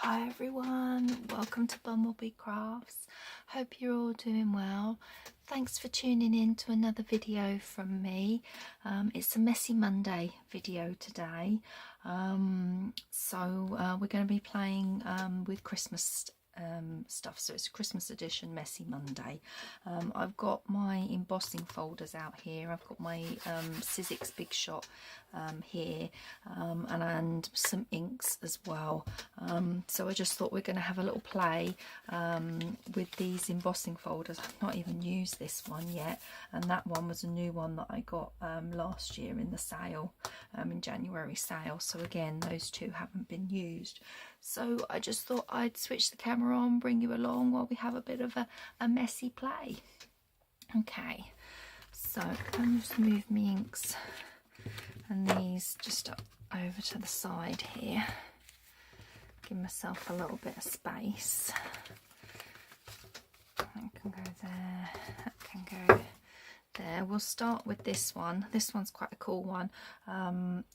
Hi everyone, welcome to BumbleBeeCrafts. Hope you're all doing well. Thanks for tuning in to another video from me. It's a Messy Monday video today. We're going to be playing with Christmas stuff, so it's a Christmas edition Messy Monday. I've got my embossing folders out here. I've got my Sizzix BigShot here and some inks as well. So I just thought we're going to have a little play with these embossing folders. I've not even used this one yet, and that one was a new one that I got last year in the sale, in January sale. So again, those two haven't been used. So I just thought I'd switch the camera on, bring you along while we have a bit of a messy play. Okay, so I'm just move my inks and these just up over to the side here. Give myself a little bit of space. That can go there, that can go there. We'll start with this one. This one's quite a cool one.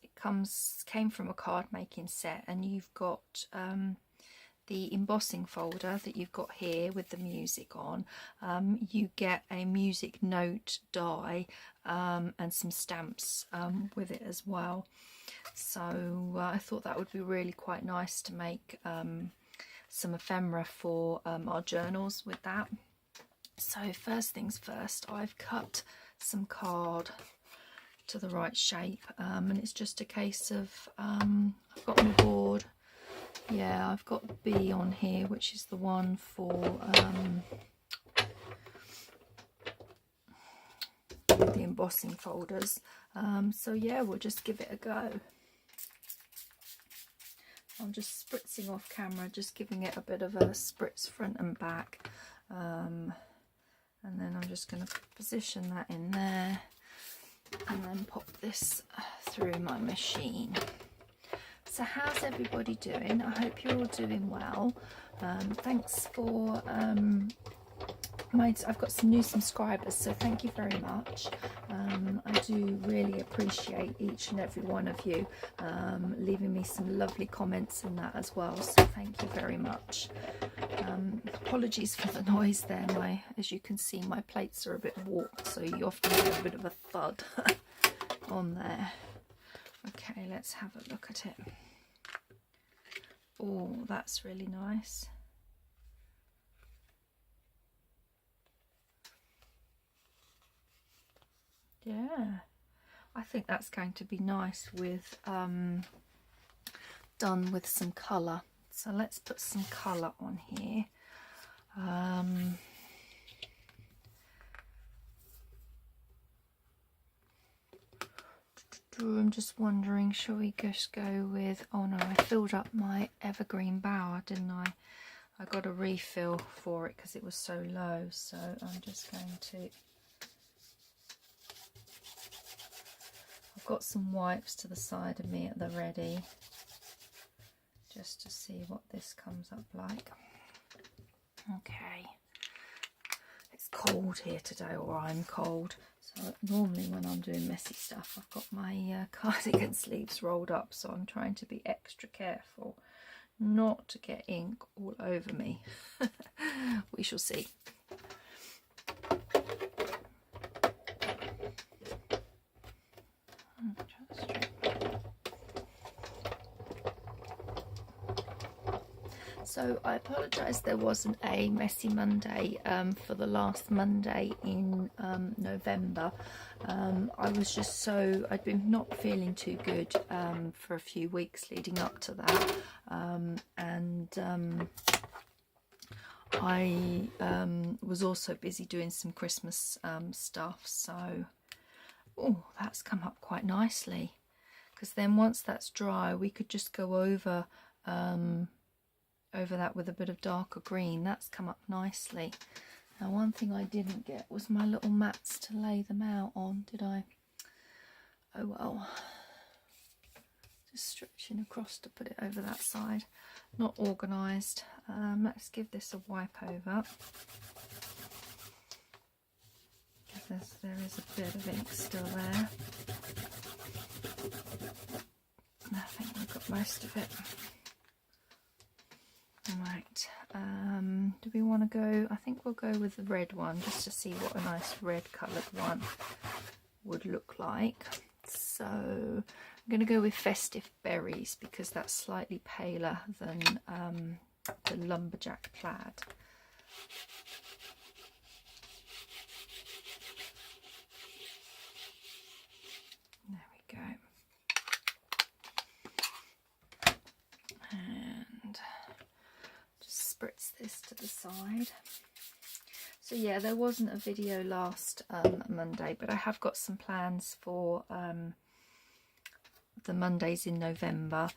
It came from a card making set, and you've got the embossing folder that you've got here with the music on. You get a music note die and some stamps with it as well. So I thought that would be really quite nice to make some ephemera for our journals with that. So first things first, I've cut some card to the right shape, and it's just a case of I've got my board. Yeah, I've got B on here, which is the one for the embossing folders. So yeah, we'll just give it a go. I'm just spritzing off camera, just giving it a bit of a spritz front and back. And then I'm just going to position that in there and then pop this through my machine. So how's everybody doing? I hope you're all doing well. Thanks for I've got some new subscribers, so thank you very much. I do really appreciate each and every one of you leaving me some lovely comments in that as well, so thank you very much. Apologies for the noise there. As you can see, my plates are a bit warped, so you often get a bit of a thud on there. Okay, let's have a look at it. Oh, that's really nice. Yeah, I think that's going to be nice with done with some colour. So let's put some colour on here. I'm just wondering, shall we just go with, oh no, I filled up my evergreen bower, didn't I? I got a refill for it because it was so low, so I'm just going to, I've got some wipes to the side of me at the ready, just to see what this comes up like. Okay, it's cold here today, or I'm cold. So normally when I'm doing messy stuff, I've got my cardigan sleeves rolled up, so I'm trying to be extra careful not to get ink all over me. We shall see. So I apologise there wasn't a Messy Monday for the last Monday in November. I was just so, I'd been not feeling too good for a few weeks leading up to that, I was also busy doing some Christmas stuff, so oh, that's come up quite nicely, because then once that's dry we could just go over that with a bit of darker green. That's come up nicely. Now one thing I didn't get was my little mats to lay them out on, did I? Oh well. Just stretching across to put it over that side. Not organised. Let's give this a wipe over. There is a bit of ink still there. I think we've got most of it. we want to go, I think we'll go with the red one just to see what a nice red coloured one would look like. So I'm going to go with Festive Berries because that's slightly paler than the Lumberjack Plaid. There we go. And just spritz this to the side. So yeah, there wasn't a video last Monday, but I have got some plans for the Mondays in November.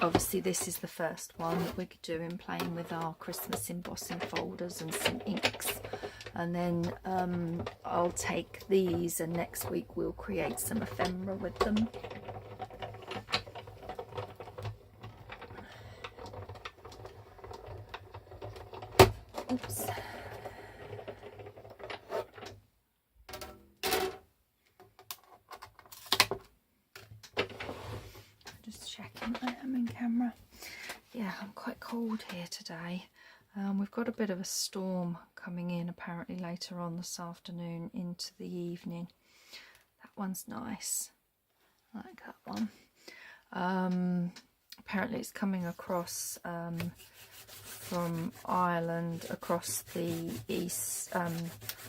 Obviously this is the first one that we're doing, playing with our Christmas embossing folders and some inks, and then I'll take these and next week we'll create some ephemera with them. Oops. Just checking I am in camera. Yeah, I'm quite cold here today. We've got a bit of a storm coming in apparently later on this afternoon into the evening. That one's nice. I like that one. Apparently it's coming across from Ireland across the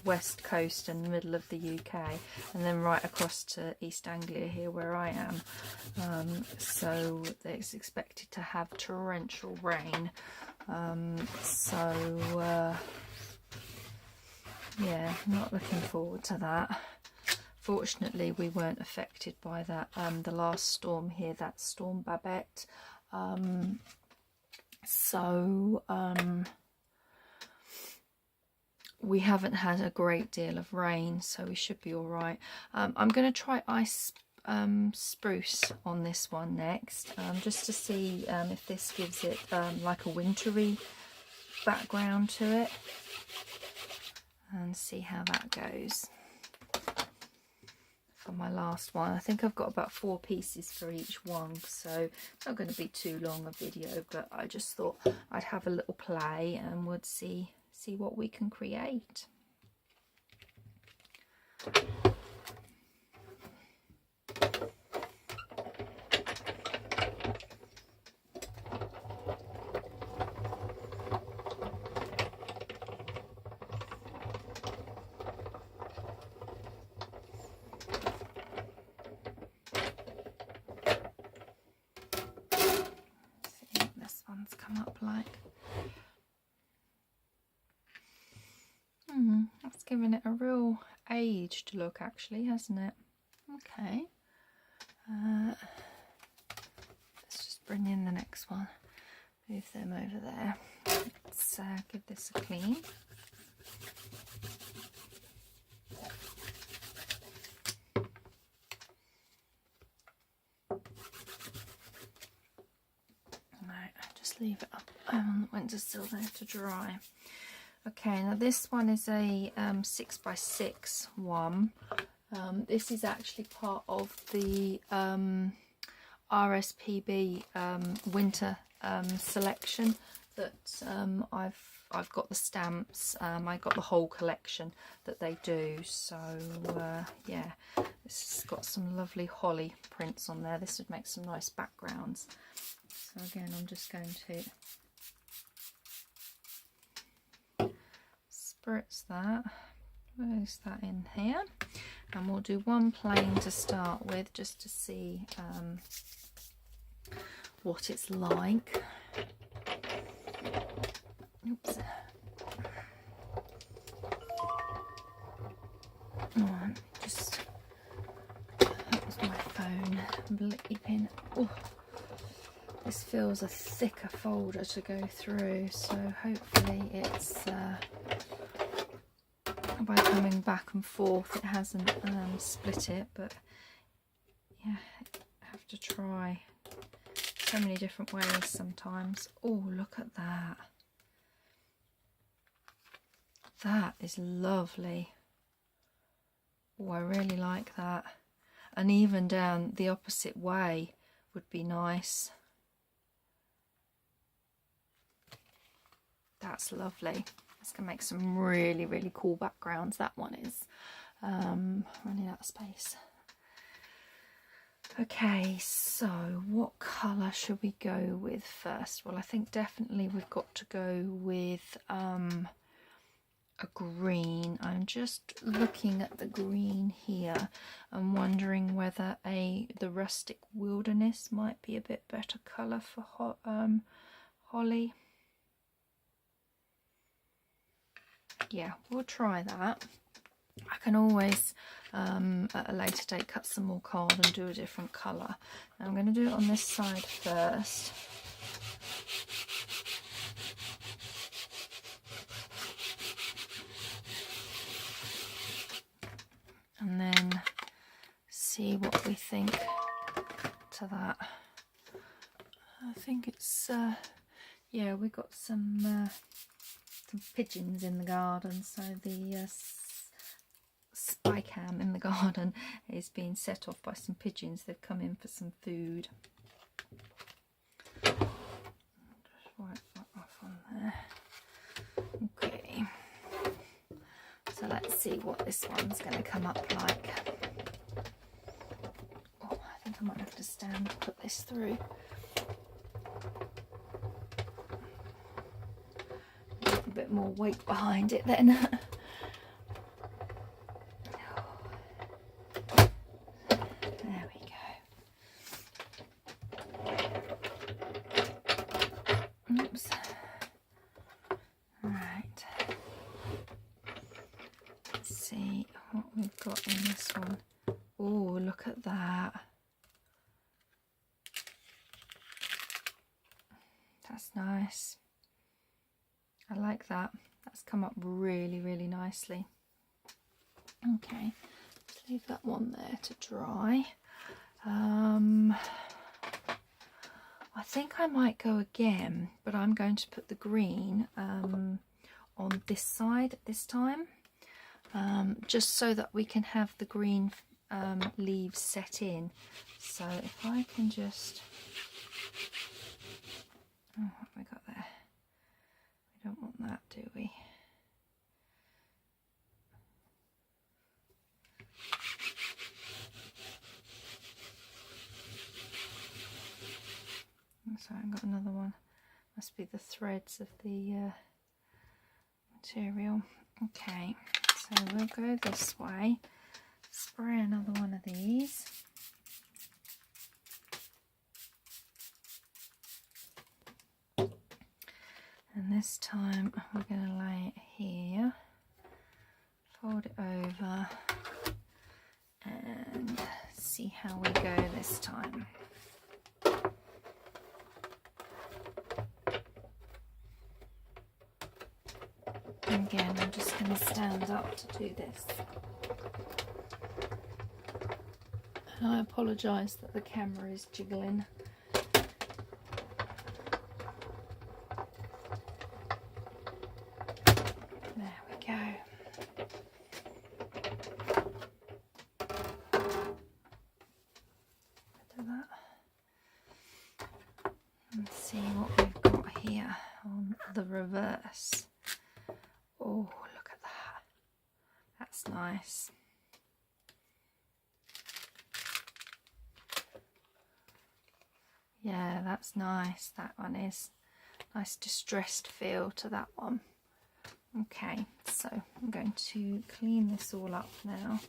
west coast and middle of the UK, and then right across to East Anglia here where I am. So it's expected to have torrential rain. Yeah, I'm not looking forward to that. Fortunately we weren't affected by that the last storm here, that storm Babette. We haven't had a great deal of rain, so we should be all right. I'm going to try ice spruce on this one next, just to see if this gives it like a wintry background to it, and see how that goes. For my last one, I think I've got about 4 pieces for each one, so it's not going to be too long a video, but I just thought I'd have a little play and would see what we can create. Come up like that's given it a real aged look actually, hasn't it? Okay, let's just bring in the next one, move them over there. Let's give this a clean. Leave it up on the windowsill there to dry. Okay, now this one is a 6x6 one. This is actually part of the RSPB winter selection that I've got the stamps. I got the whole collection that they do. So yeah, this has got some lovely holly prints on there. This would make some nice backgrounds. So again, I'm just going to spritz that, place that in here, and we'll do one plane to start with just to see what it's like. Oops. Oh, just, that was my phone bleeping. Oh. This feels a thicker folder to go through, so hopefully it's by coming back and forth it hasn't split it, but yeah, I have to try so many different ways sometimes. Oh, look at that. That is lovely. Oh, I really like that. And even down the opposite way would be nice. That's lovely. It's going to make some really, really cool backgrounds. That one is running out of space. Okay, so what colour should we go with first? Well, I think definitely we've got to go with a green. I'm just looking at the green here and wondering whether the rustic wilderness might be a bit better colour for holly. Yeah, we'll try that. I can always at a later date cut some more card and do a different colour. Now I'm going to do it on this side first. And then see what we think to that. I think it's yeah, we got some pigeons in the garden, so the spy cam in the garden is being set off by some pigeons. They've come in for some food. Just wipe that off on there. Okay, so let's see what this one's going to come up like. Oh, I think I might have to stand to put this through. A bit more weight behind it then. There we go. Oops. Right. Let's see what we've got in this one. Oh, look at that. That's nice. I like that. That's come up really, really nicely. Okay, let's leave that one there to dry. I think I might go again, but I'm going to put the green on this side this time, just so that we can have the green leaves set in. So if I can just... Oh, what have we got there? We don't want that, do we? So I've got another one. Must be the threads of the material. Okay, so we'll go this way. Spray another one of these. And this time we're going to lay it here, fold it over, and see how we go this time. Again, I'm just going to stand up to do this. And I apologise that the camera is jiggling. There we go. Do that. Let's see what we've got here on the reverse. Oh, look at that. That's nice. Yeah, that's nice. That one is nice distressed feel to that one. Okay, so I'm going to clean this all up now.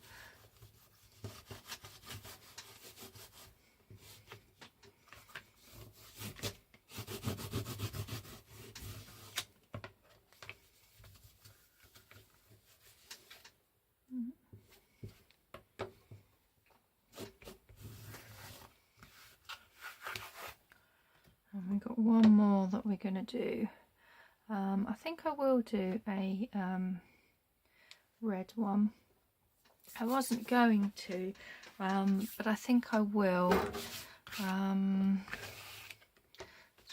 And we've got one more that we're going to do. I think I will do a red one. I wasn't going to, but I think I will. Let's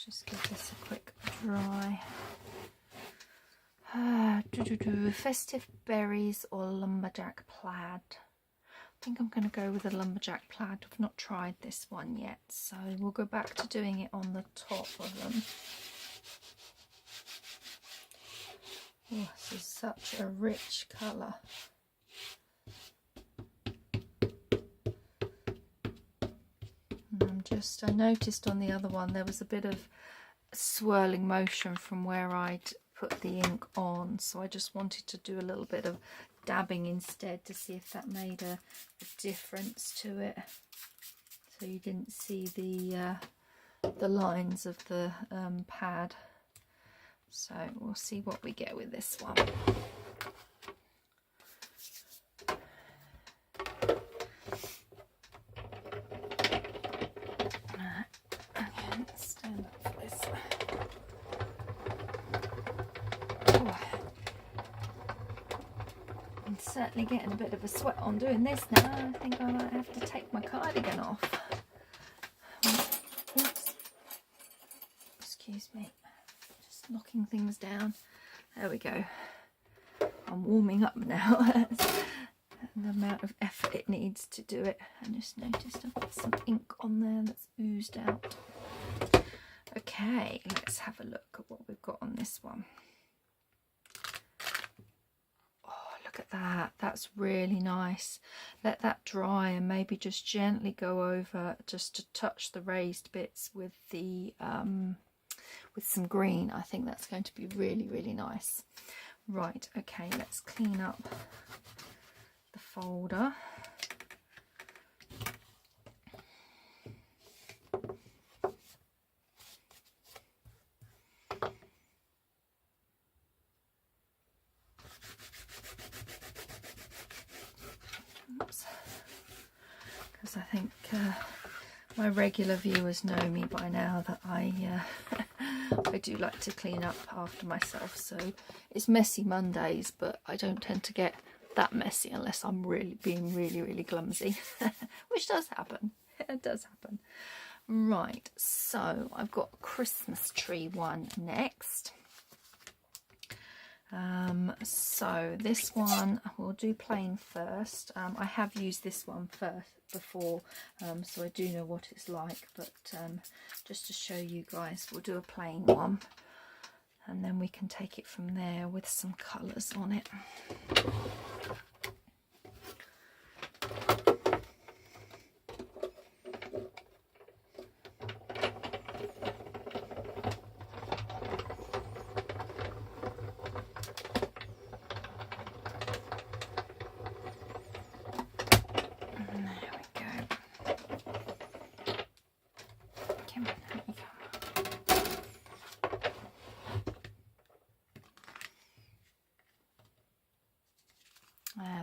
just give this a quick dry. Festive berries or lumberjack plaid. I think I'm going to go with a lumberjack plaid. I've not tried this one yet, so we'll go back to doing it on the top of them. Oh, this is such a rich colour. And I noticed on the other one there was a bit of swirling motion from where I'd put the ink on, so I just wanted to do a little bit of dabbing instead to see if that made a difference to it, so you didn't see the lines of the pad. So we'll see what we get with this one. Again, stand up for this. Oh. I'm certainly getting a bit of a sweat on doing this now. I think I might have to take my cardigan off. Oops. Excuse me. Just knocking things down. There we go. I'm warming up now. The amount of effort it needs to do it. I just noticed I've got some ink on there that's oozed out. Okay, let's have a look at what we've got on this one. Oh, look at that. That's really nice. Let that dry and maybe just gently go over just to touch the raised bits with the with some green. I think that's going to be really, really nice. Right, okay, let's clean up the folder. Oops. Because I think my regular viewers know me by now that I do like to clean up after myself, so it's messy Mondays, but I don't tend to get that messy unless I'm really being really clumsy, which does happen. It does happen. Right, so I've got a Christmas tree one next. So this one we'll do plain first. I have used this one before, so I do know what it's like, but just to show you guys, we'll do a plain one and then we can take it from there with some colours on it.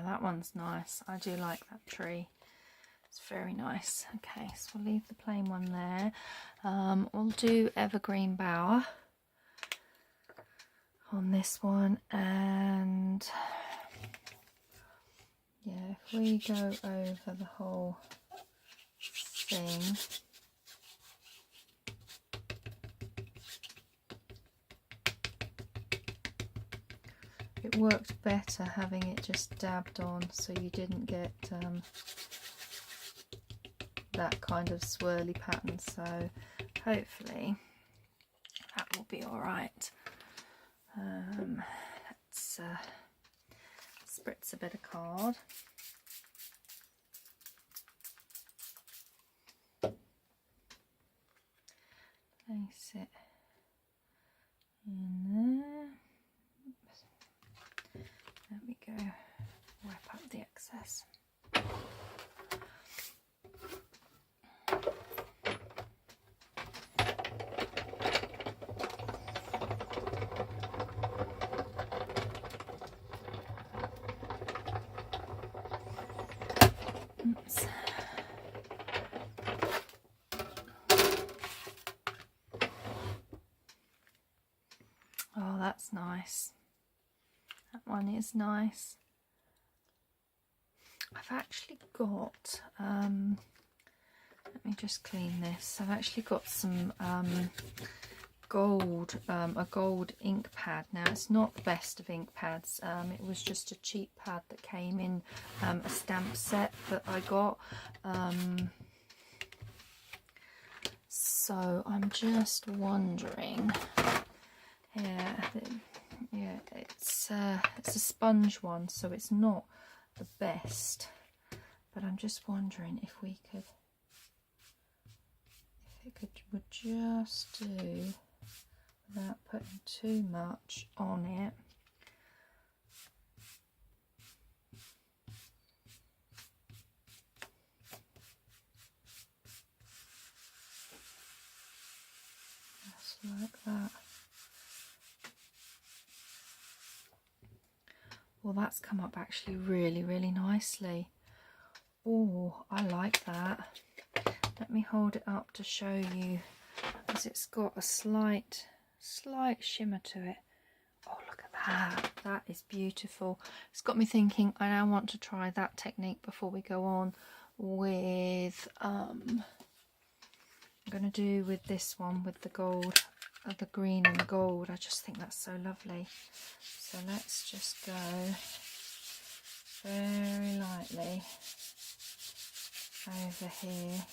That one's nice. I do like that tree. It's very nice. Okay, so we'll leave the plain one there. We'll do evergreen bower on this one, and yeah, if we go over the whole thing, it worked better having it just dabbed on, so you didn't get that kind of swirly pattern, so hopefully that will be all right. Let's spritz a bit of card. Place it in there. There we go. Wipe up the excess. Oops. Oh, that's nice. That one is nice. I've actually got, let me just clean this. I've actually got some gold, a gold ink pad. Now it's not the best of ink pads. It was just a cheap pad that came in a stamp set that I got. So I'm just wondering, yeah, Yeah, it's a sponge one, so it's not the best. But I'm just wondering if we could, would just do without putting too much on it. Just like that. Well, that's come up actually really, really nicely. Oh, I like that. Let me hold it up to show you, as it's got a slight shimmer to it. Oh, look at that. That is beautiful. It's got me thinking I now want to try that technique before we go on with, I'm going to do with this one, with the gold, the green and the gold. I just think that's so lovely. So let's just go very lightly over here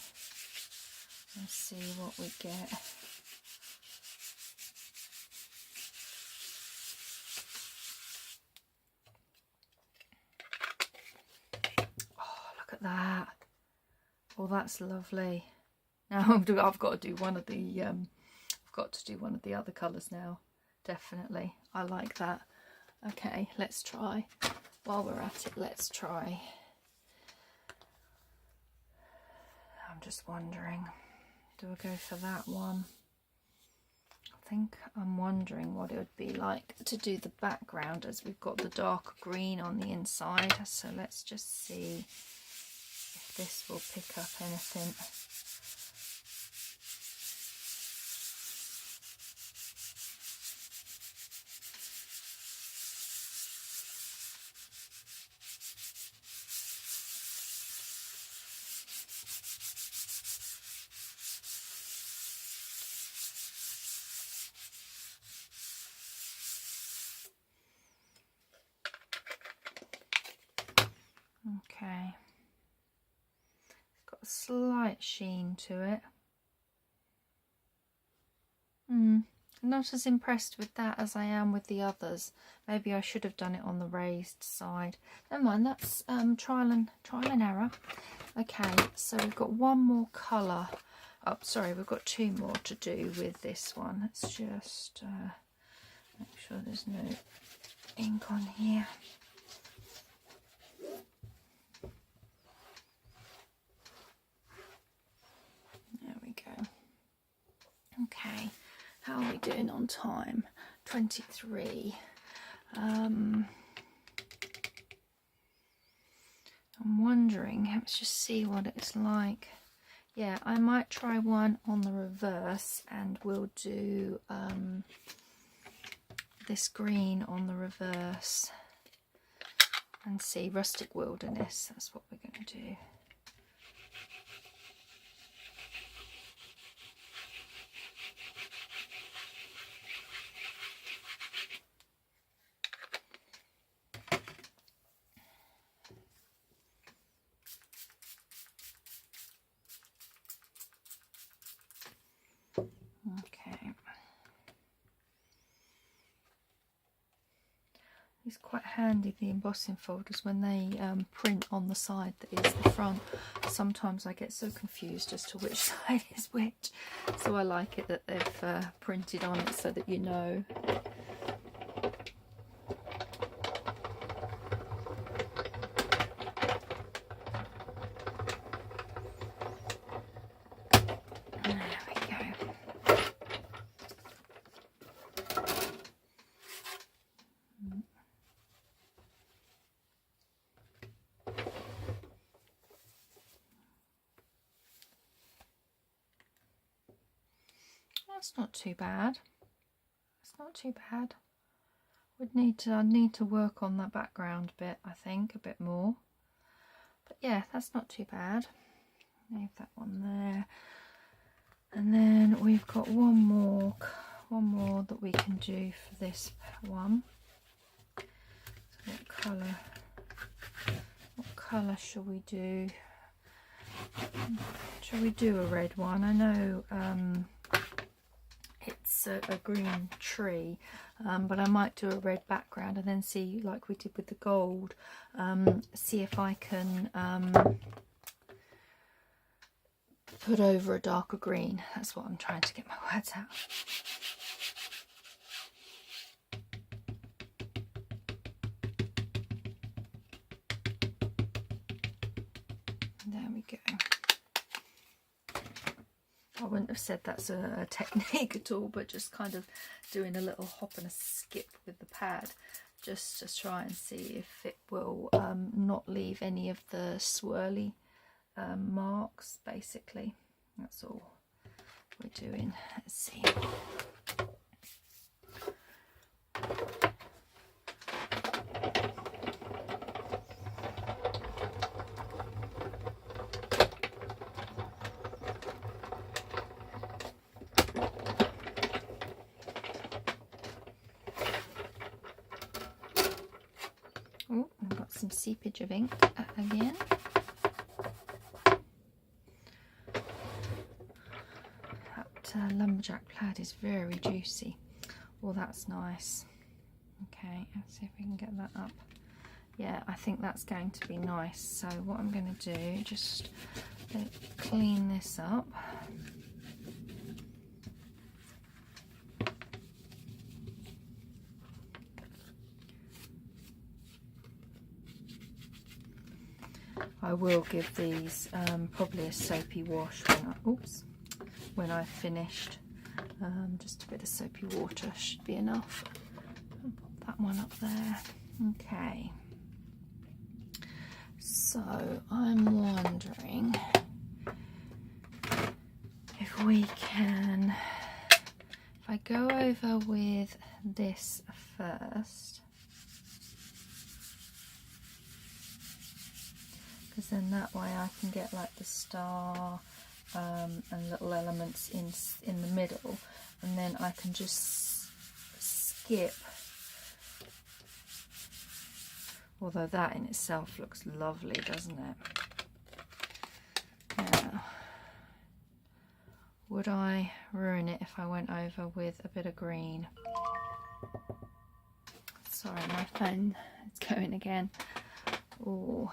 and see what we get. Oh, look at that. Oh, that's lovely. Now I've got to do one of the other colours now. Definitely, I like that. Okay, let's try. While we're at it, let's try. I'm just wondering, do I go for that one? I think I'm wondering what it would be like to do the background, as we've got the darker green on the inside. So let's just see if this will pick up anything. Okay, it's got a slight sheen to it. Not as impressed with that as I am with the others. Maybe I should have done it on the raised side. Never mind, that's trial and error. Okay, so we've got one more colour. Oh, sorry, we've got two more to do with this one. Let's just make sure there's no ink on here. There we go. Okay, how are we doing on time? 23. I'm wondering, let's just see what it's like. Yeah, I might try one on the reverse, and we'll do this green on the reverse and see. Rustic Wilderness, that's what we're going to do. Okay. It's quite handy, the embossing folders, when they print on the side that is the front. Sometimes I get so confused as to which side is which, so I like it that they've printed on it so that you know. That's not too bad. It's not too bad. I need to work on that background bit, I think, a bit more. But yeah, that's not too bad. Leave that one there. And then we've got one more that we can do for this one. So what colour shall we do? Shall we do a red one? I know it's a green tree, but I might do a red background and then see, like we did with the gold, see if I can put over a darker green. That's what I'm trying to get my words out. There we go. I wouldn't have said that's a technique at all, but just kind of doing a little hop and a skip with the pad just to try and see if it will not leave any of the swirly marks, basically. That's all we're doing. Let's see. Oh, I've got some seepage of ink again. That lumberjack plaid is very juicy. Well, that's nice. Okay, let's see if we can get that up. Yeah, I think that's going to be nice. So what I'm going to do, just clean this up. I will give these probably a soapy wash when I've finished. Just a bit of soapy water should be enough. I'll pop that one up there. Okay. So I'm wondering if we can, if I go over with this first, because then that way I can get like the star and little elements in the middle, and then I can just skip, although that in itself looks lovely, doesn't it? Now, would I ruin it if I went over with a bit of green? Sorry, my phone is going again. Oh,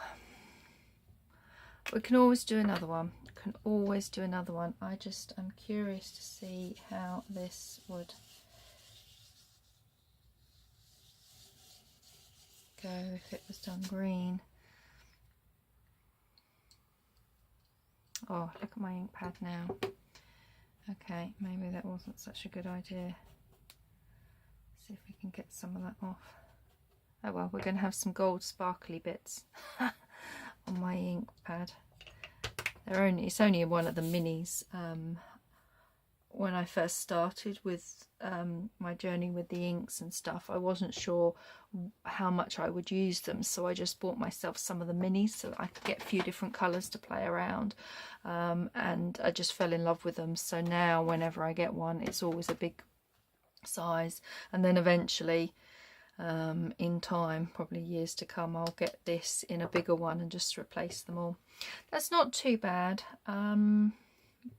we can always do another one. Can always do another one. I just am curious to see how this would go if it was done green. Oh, look at my ink pad now. Okay, maybe that wasn't such a good idea. See if we can get some of that off. Oh well, we're going to have some gold sparkly bits on my ink pad. It's only one of the minis. When I first started with my journey with the inks and stuff, I wasn't sure how much I would use them, so I just bought myself some of the minis so that I could get a few different colours to play around, and I just fell in love with them. So now whenever I get one, it's always a big size, and then eventually in time, probably years to come, I'll get this in a bigger one and just replace them all. That's not too bad,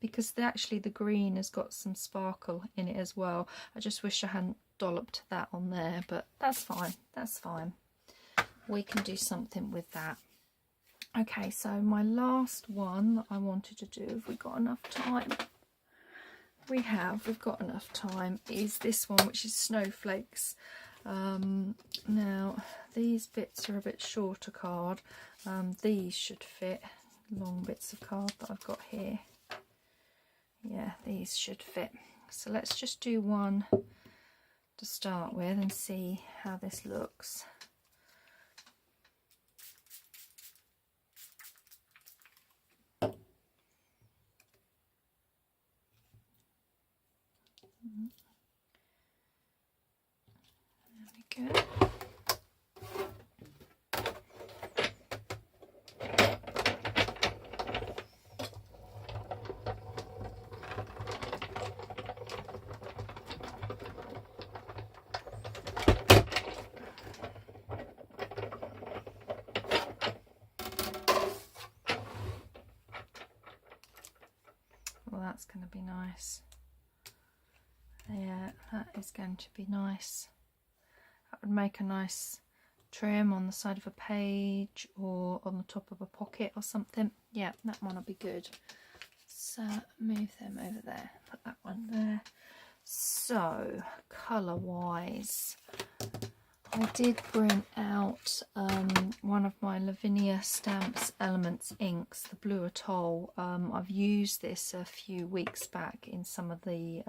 because actually the green has got some sparkle in it as well. I just wish I hadn't dolloped that on there, but that's fine, that's fine. We can do something with that. Okay, so my last one that I wanted to do, if we got enough time, we've got enough time, is this one, which is snowflakes. Now these bits are a bit shorter card. These should fit, long bits of card that I've got here. Yeah, these should fit. So let's just do one to start with and see how this looks. There we go. Well, that's going to be nice. Yeah, that is going to be nice. That would make a nice trim on the side of a page or on the top of a pocket or something. Yeah, that one will be good. So move them over there, put that one there. So colour wise, I did bring out one of my Lavinia Stamps Elements inks, the Blue Atoll. I've used this a few weeks back in some of the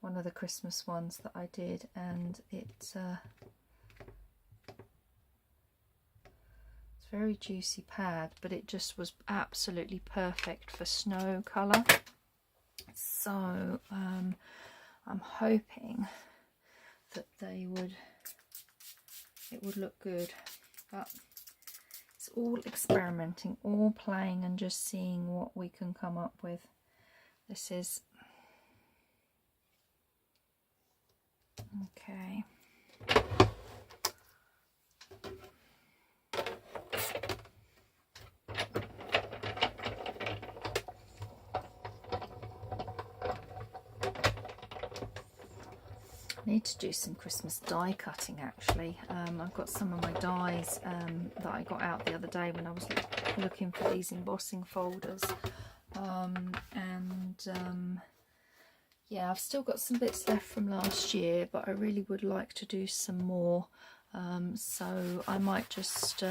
one of the Christmas ones that I did, and it's very juicy pad, but it just was absolutely perfect for snow colour. So I'm hoping that it would look good, but it's all experimenting, all playing and just seeing what we can come up with. This is okay. I need to do some Christmas die cutting actually. I've got some of my dies that I got out the other day when I was looking for these embossing folders, yeah, I've still got some bits left from last year, but I really would like to do some more, so I might just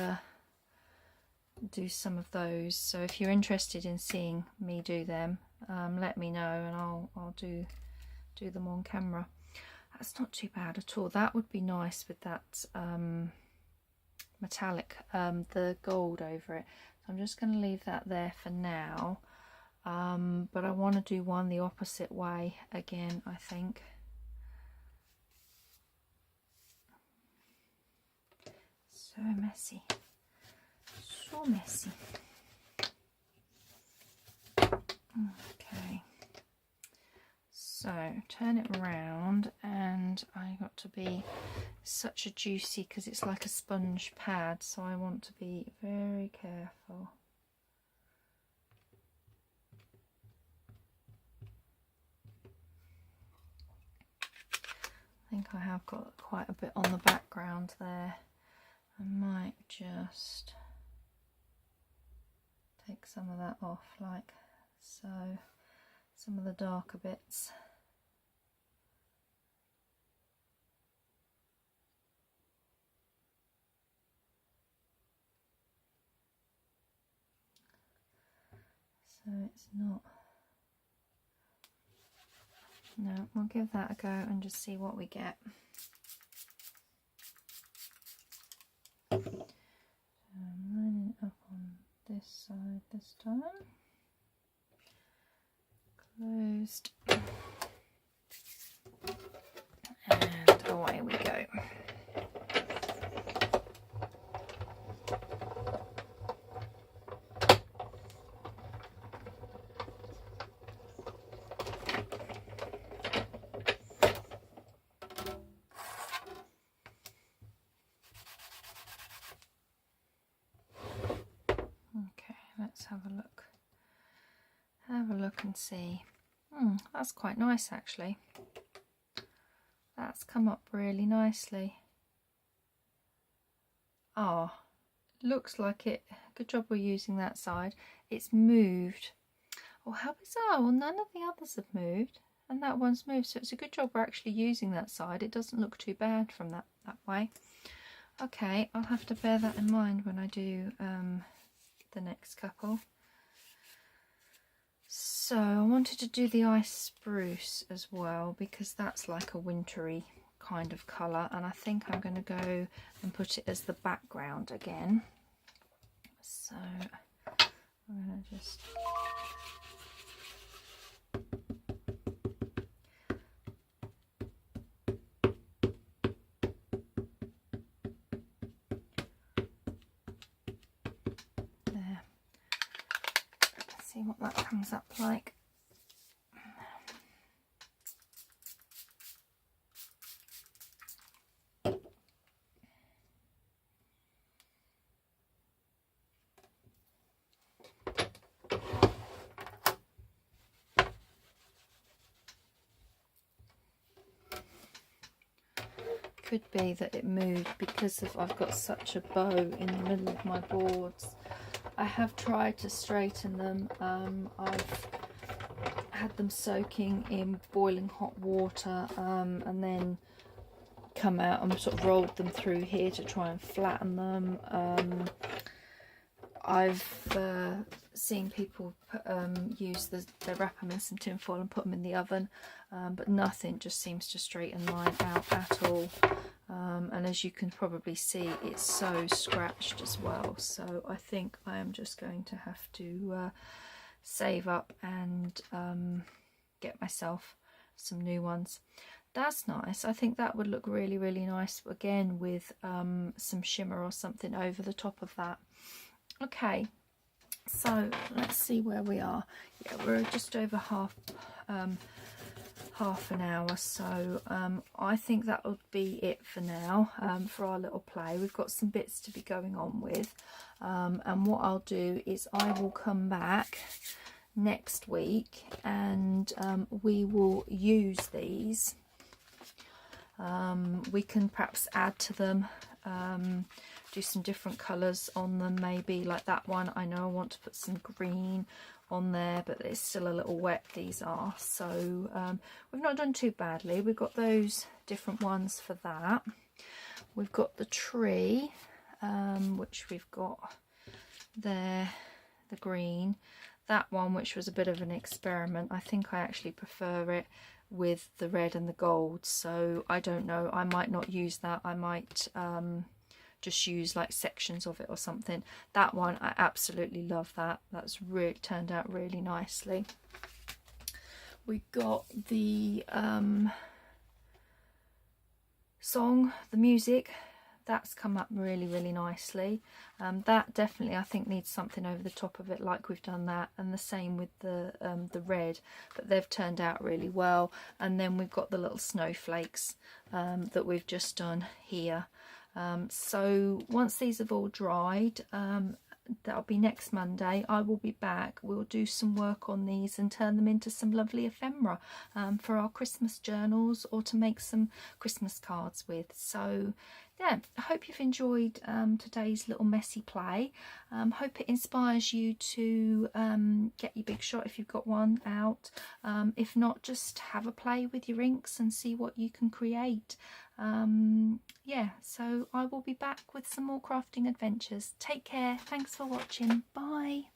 do some of those. So if you're interested in seeing me do them, let me know and I'll do them on camera. That's not too bad at all. That would be nice with that metallic, the gold over it. So I'm just going to leave that there for now. But I want to do one the opposite way again, I think. So messy. So messy. Okay. So turn it around, and I got to be such a juicy, because it's like a sponge pad, so I want to be very careful. I think I have got quite a bit on the background there. I might just take some of that off like so, some of the darker bits. So it's not, no, we'll give that a go and just see what we get. I'm lining it up on this side this time. Closed. And away we go. Let's have a look. Have a look and see. That's quite nice actually. That's come up really nicely. Ah, looks like it. Good job we're using that side. It's moved. Oh, how bizarre. Well, none of the others have moved, and that one's moved. So it's a good job we're actually using that side. It doesn't look too bad from that way. Okay, I'll have to bear that in mind when I do the next couple. So I wanted to do the ice spruce as well, because that's like a wintry kind of colour, and I think I'm going to go and put it as the background again. So I'm going to just see what that comes up like. could be that it moved because of I've got such a bow in the middle of my boards. I have tried to straighten them. I've had them soaking in boiling hot water and then come out and sort of rolled them through here to try and flatten them. I've seen people use they wrap them in some tin foil and put them in the oven, but nothing just seems to straighten mine out at all. And as you can probably see, it's so scratched as well, so I think I am just going to have to save up and get myself some new ones. That's nice. I think that would look really, really nice again with some shimmer or something over the top of that. Okay, so let's see where we are. Yeah, we're just over half an hour, so I think that would be it for now, for our little play. We've got some bits to be going on with, and what I'll do is I will come back next week and we will use these. We can perhaps add to them, do some different colours on them, maybe like that one. I know I want to put some green on there, but it's still a little wet, these are, so we've not done too badly. We've got those different ones for that. We've got the tree, which we've got there, the green. That one, which was a bit of an experiment, I think I actually prefer it with the red and the gold, so I don't know, I might not use that. I might just use like sections of it or something. That one, I absolutely love that. That's really turned out really nicely. We got the song, the music, that's come up really, really nicely. That definitely I think needs something over the top of it, like we've done that, and the same with the red, but they've turned out really well. And then we've got the little snowflakes that we've just done here. So once these have all dried, that'll be next Monday, I will be back. We'll do some work on these and turn them into some lovely ephemera for our Christmas journals, or to make some Christmas cards with. So yeah, I hope you've enjoyed today's little messy play. Hope it inspires you to get your Big Shot if you've got one out. If not, just have a play with your inks and see what you can create. Yeah, so I will be back with some more crafting adventures. Take care. Thanks for watching. Bye.